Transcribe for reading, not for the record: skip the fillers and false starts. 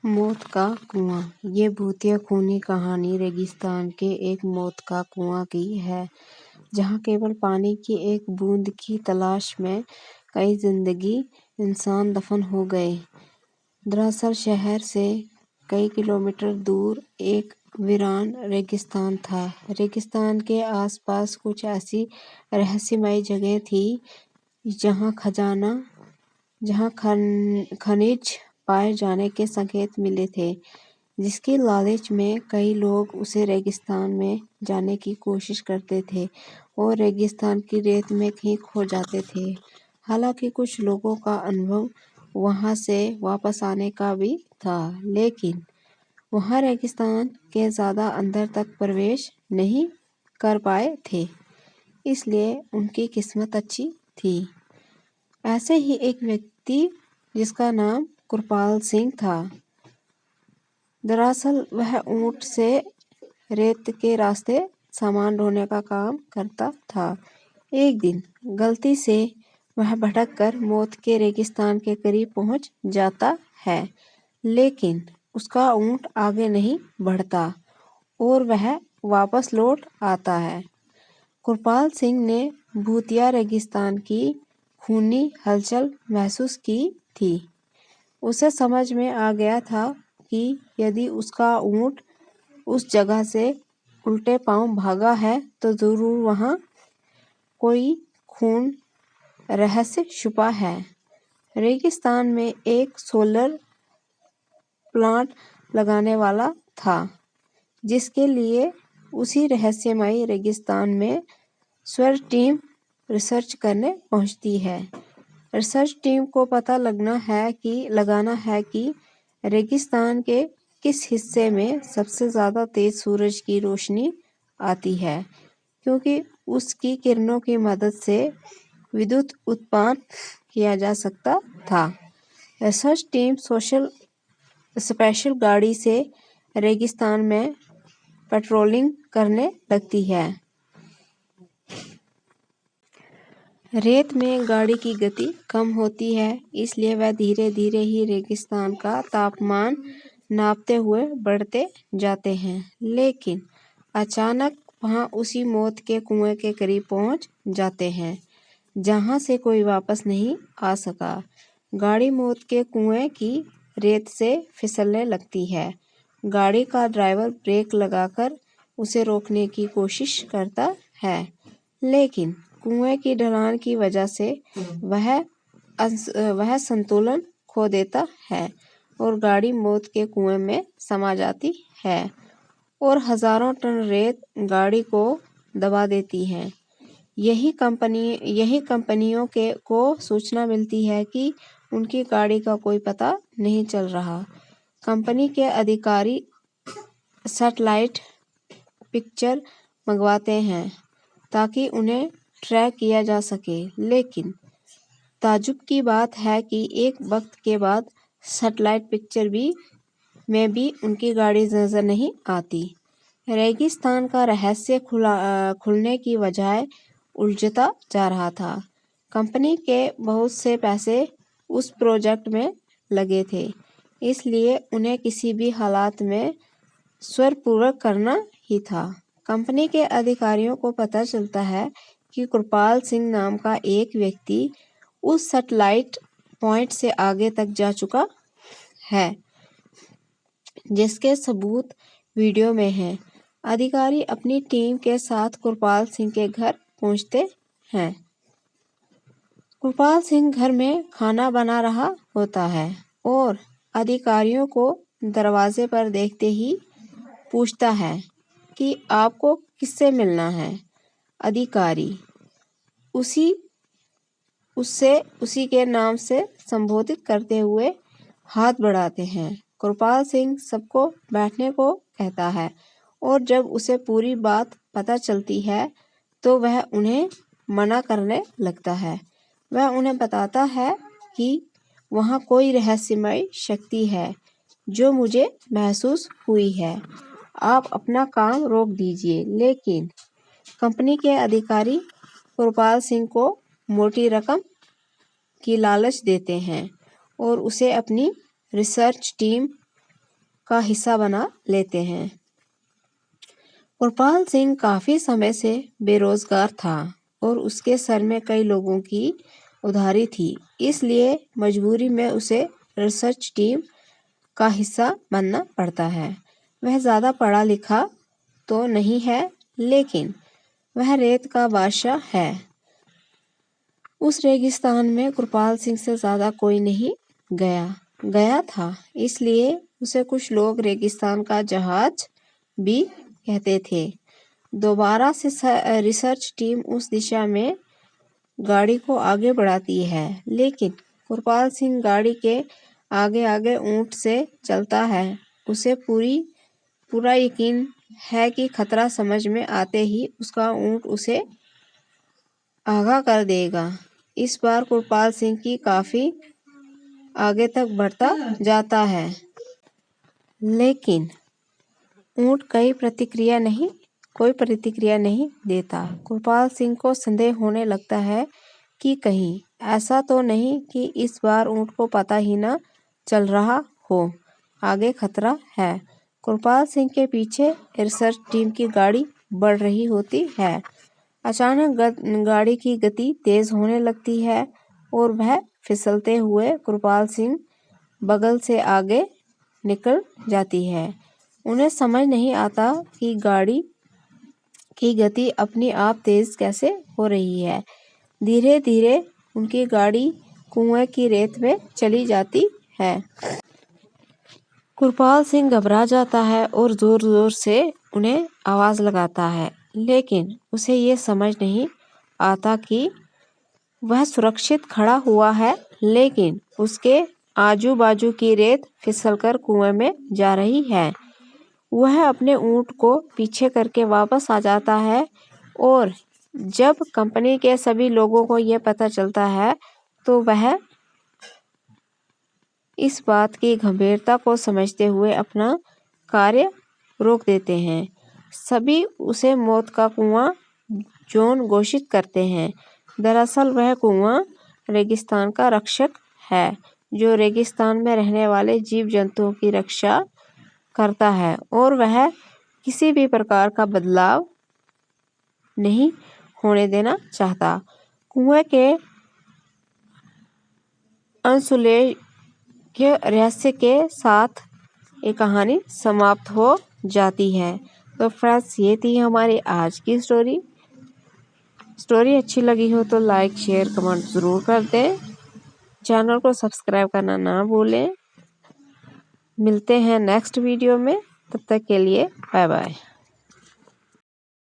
मौत का कुआं। ये भूतिया खूनी कहानी रेगिस्तान के एक मौत का कुआं की है, जहां केवल पानी की एक बूंद की तलाश में कई जिंदगी इंसान दफन हो गए। दरअसल शहर से कई किलोमीटर दूर एक वीरान रेगिस्तान था। रेगिस्तान के आसपास कुछ ऐसी रहस्यमयी जगह थी जहां खनिज पाए जाने के संकेत मिले थे, जिसकी लालच में कई लोग उसे रेगिस्तान में जाने की कोशिश करते थे और रेगिस्तान की रेत में कहीं खो जाते थे। हालांकि कुछ लोगों का अनुभव वहां से वापस आने का भी था, लेकिन वहां रेगिस्तान के ज्यादा अंदर तक प्रवेश नहीं कर पाए थे, इसलिए उनकी किस्मत अच्छी थी। ऐसे ही एक व्यक्ति जिसका नाम कृपाल सिंह था। दरअसल वह ऊंट से रेत के रास्ते सामान ढोने का काम करता था। एक दिन गलती से वह भटक कर मौत के रेगिस्तान के करीब पहुंच जाता है, लेकिन उसका ऊंट आगे नहीं बढ़ता और वह वापस लौट आता है। कृपाल सिंह ने भूतिया रेगिस्तान की खूनी हलचल महसूस की थी। उसे समझ में आ गया था कि यदि उसका ऊंट उस जगह से उल्टे पांव भागा है तो जरूर वहां कोई खून रहस्य छुपा है। रेगिस्तान में एक सोलर प्लांट लगाने वाला था, जिसके लिए उसी रहस्यमयी रेगिस्तान में सर्च टीम रिसर्च करने पहुंचती है। रिसर्च टीम को पता लगाना है कि रेगिस्तान के किस हिस्से में सबसे ज्यादा तेज सूरज की रोशनी आती है, क्योंकि उसकी किरणों की मदद से विद्युत उत्पन्न किया जा सकता था। रिसर्च टीम स्पेशल गाड़ी से रेगिस्तान में पेट्रोलिंग करने लगती है। रेत में गाड़ी की गति कम होती है, इसलिए वह धीरे धीरे ही रेगिस्तान का तापमान नापते हुए बढ़ते जाते हैं। लेकिन अचानक वहां उसी मौत के कुएं के करीब पहुंच जाते हैं, जहां से कोई वापस नहीं आ सका। गाड़ी मौत के कुएं की रेत से फिसलने लगती है। गाड़ी का ड्राइवर ब्रेक लगाकर उसे रोकने की कोशिश करता है, लेकिन कुएं की ढलान की वजह से वह संतुलन खो देता है और गाड़ी मौत के कुएं में समा जाती है और हजारों टन रेत गाड़ी को दबा देती है। यही कंपनियों को सूचना मिलती है कि उनकी गाड़ी का कोई पता नहीं चल रहा। कंपनी के अधिकारी सैटेलाइट पिक्चर मंगवाते हैं ताकि उन्हें ट्रैक किया जा सके, लेकिन ताज्जुब की बात है कि एक वक्त के बाद सैटेलाइट पिक्चर में भी उनकी गाड़ी नजर नहीं आती। रेगिस्तान का रहस्य खुलने की बजाय उलझता जा रहा था। कंपनी के बहुत से पैसे उस प्रोजेक्ट में लगे थे, इसलिए उन्हें किसी भी हालात में स्वपूर्वक करना ही था। कंपनी के अधिकारियों को पता चलता है कि कृपाल सिंह नाम का एक व्यक्ति उस सैटेलाइट पॉइंट से आगे तक जा चुका है, जिसके सबूत वीडियो में हैं। अधिकारी अपनी टीम के साथ कृपाल सिंह के घर पहुंचते हैं। कृपाल सिंह घर में खाना बना रहा होता है और अधिकारियों को दरवाजे पर देखते ही पूछता है कि आपको किससे मिलना है। अधिकारी उसी के नाम से संबोधित करते हुए हाथ बढ़ाते हैं। कृपाल सिंह सबको बैठने को कहता है और जब उसे पूरी बात पता चलती है तो वह उन्हें मना करने लगता है। वह उन्हें बताता है कि वहां कोई रहस्यमय शक्ति है जो मुझे महसूस हुई है। आप अपना काम रोक दीजिए। लेकिन कंपनी के अधिकारी कृपाल सिंह को मोटी रकम की लालच देते हैं और उसे अपनी रिसर्च टीम का हिस्सा बना लेते हैं। कृपाल सिंह काफी समय से बेरोजगार था और उसके सर में कई लोगों की उधारी थी, इसलिए मजबूरी में उसे रिसर्च टीम का हिस्सा बनना पड़ता है। वह ज्यादा पढ़ा लिखा तो नहीं है, लेकिन वह रेत का बादशाह है। उस रेगिस्तान में कृपाल सिंह से ज्यादा कोई नहीं गया था, इसलिए उसे कुछ लोग रेगिस्तान का जहाज भी कहते थे। दोबारा से रिसर्च टीम उस दिशा में गाड़ी को आगे बढ़ाती है, लेकिन कृपाल सिंह गाड़ी के आगे आगे ऊंट से चलता है। उसे पूरा यकीन है कि खतरा समझ में आते ही उसका ऊंट उसे आगाह कर देगा। इस बार कृपाल सिंह की काफी आगे तक बढ़ता जाता है, लेकिन ऊंट कोई प्रतिक्रिया नहीं देता। कृपाल सिंह को संदेह होने लगता है कि कहीं ऐसा तो नहीं कि इस बार ऊंट को पता ही न चल रहा हो आगे खतरा है। कृपाल सिंह के पीछे रिसर्च टीम की गाड़ी बढ़ रही होती है। अचानक गाड़ी की गति तेज होने लगती है और वह फिसलते हुए कृपाल सिंह बगल से आगे निकल जाती है। उन्हें समझ नहीं आता कि गाड़ी की गति अपने आप तेज कैसे हो रही है। धीरे धीरे उनकी गाड़ी कुएं की रेत में चली जाती है। कृपाल सिंह घबरा जाता है और जोर जोर से उन्हें आवाज लगाता है, लेकिन उसे ये समझ नहीं आता कि वह सुरक्षित खड़ा हुआ है, लेकिन उसके आजू बाजू की रेत फिसलकर कुएं में जा रही है। वह अपने ऊंट को पीछे करके वापस आ जाता है और जब कंपनी के सभी लोगों को यह पता चलता है तो वह इस बात की गंभीरता को समझते हुए अपना कार्य रोक देते हैं। सभी उसे मौत का कुआं जोन घोषित करते हैं। दरअसल वह कुआं रेगिस्तान का रक्षक है, जो रेगिस्तान में रहने वाले जीव जंतुओं की रक्षा करता है और वह किसी भी प्रकार का बदलाव नहीं होने देना चाहता। कुएं के अनसुलझे रहस्य के साथ ये कहानी समाप्त हो जाती है। तो फ्रेंड्स, ये थी हमारी आज की स्टोरी अच्छी लगी हो तो लाइक शेयर कमेंट जरूर कर दें। चैनल को सब्सक्राइब करना ना भूलें। मिलते हैं नेक्स्ट वीडियो में, तब तक के लिए बाय बाय।